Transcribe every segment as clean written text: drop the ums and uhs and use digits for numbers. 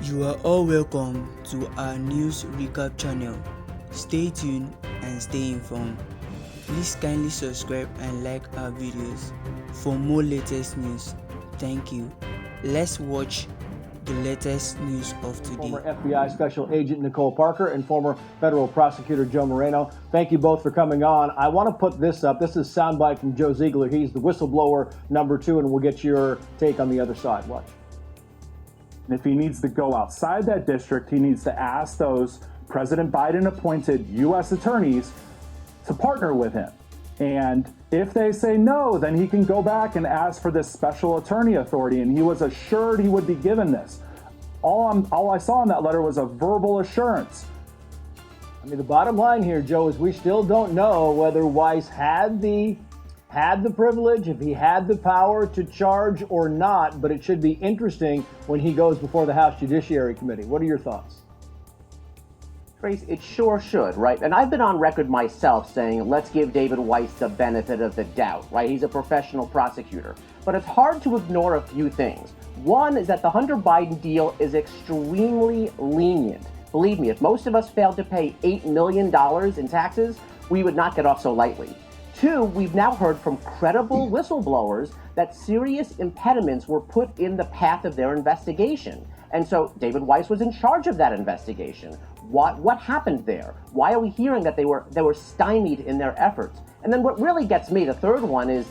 You are all welcome to our news recap channel. Stay tuned and stay informed. Please kindly subscribe and like our videos for more latest news. Thank you. Let's watch the latest news of today. Former FBI Special Agent Nicole Parker and former federal prosecutor Joe Moreno. Thank you both for coming on. I want to put this up. This is soundbite from Joe Ziegler. He's the whistleblower number 2, and we'll get your take on the other side. Watch. And if he needs to go outside that district, he needs to ask those President Biden appointed U.S. attorneys to partner with him. And if they say no, then he can go back and ask for this special attorney authority. And he was assured he would be given this. All I saw in that letter was a verbal assurance. I mean, the bottom line here, Joe, is we still don't know whether Weiss had the privilege, if he had the power to charge or not, but it should be interesting when he goes before the House Judiciary Committee. What are your thoughts? Trace, it sure should, right? And I've been on record myself saying, let's give David Weiss the benefit of the doubt, right? He's a professional prosecutor. But it's hard to ignore a few things. One is that the Hunter Biden deal is extremely lenient. Believe me, if most of us failed to pay $8 million in taxes, we would not get off so lightly. Two, we've now heard from credible whistleblowers that serious impediments were put in the path of their investigation. And so David Weiss was in charge of that investigation. What happened there? Why are we hearing that they were stymied in their efforts? And then what really gets me, the third one, is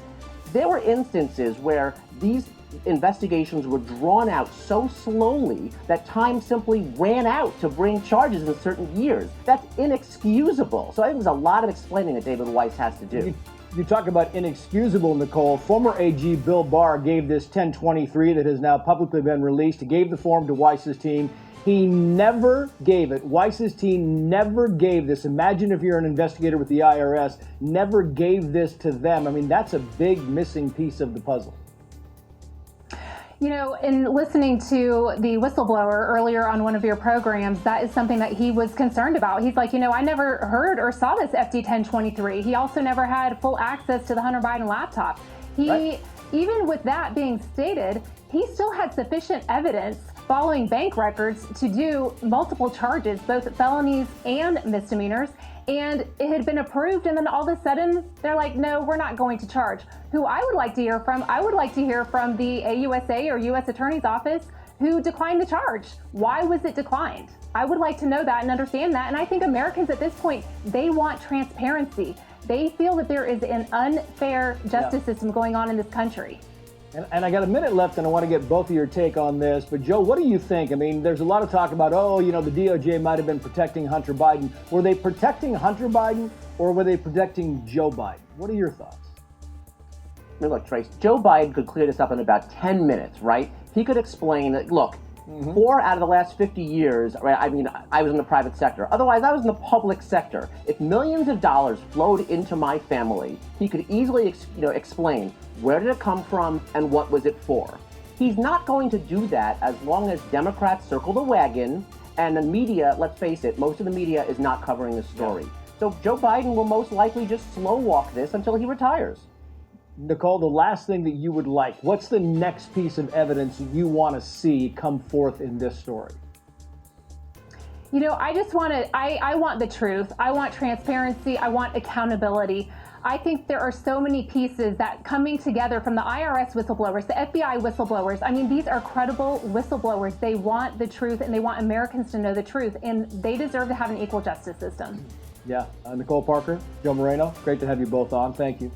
there were instances where these investigations were drawn out so slowly that time simply ran out to bring charges in certain years. That's inexcusable. So I think there's a lot of explaining that David Weiss has to do. You talk about inexcusable, Nicole. Former AG Bill Barr gave this 1023 that has now publicly been released. He gave the form to Weiss's team. He never gave it. Weiss's team never gave this. Imagine if you're an investigator with the IRS, never gave this to them. I mean, that's a big missing piece of the puzzle. You know, in listening to the whistleblower earlier on one of your programs, that is something that he was concerned about. He's like, I never heard or saw this FD 1023. He also never had full access to the Hunter Biden laptop. Right. Even with that being stated, he still had sufficient evidence following bank records to do multiple charges, both felonies and misdemeanors. And it had been approved, and then all of a sudden, they're like, no, we're not going to charge. Who I would like to hear from, the AUSA or U.S. Attorney's Office who declined the charge. Why was it declined? I would like to know that and understand that. And I think Americans at this point, they want transparency. They feel that there is an unfair justice system going on in this country. And I got a minute left, and I want to get both of your take on this. But, Joe, what do you think? I mean, there's a lot of talk about, the DOJ might have been protecting Hunter Biden. Were they protecting Hunter Biden, or were they protecting Joe Biden? What are your thoughts? I mean, look, Trace, Joe Biden could clear this up in about 10 minutes, right? He could explain that, look, 4 out of the last 50 years, right? I mean, I was in the private sector. Otherwise, I was in the public sector. If millions of dollars flowed into my family, he could easily, explain where did it come from and what was it for. He's not going to do that as long as Democrats circle the wagon and the media, let's face it, most of the media is not covering the story. So Joe Biden will most likely just slow walk this until he retires. Nicole, the last thing that you would like, what's the next piece of evidence you want to see come forth in this story? I just I want the truth. I want transparency. I want accountability. I think there are so many pieces that coming together from the IRS whistleblowers, the FBI whistleblowers. I mean, these are credible whistleblowers. They want the truth, and they want Americans to know the truth, and they deserve to have an equal justice system. Yeah. Nicole Parker, Joe Moreno, great to have you both on. Thank you.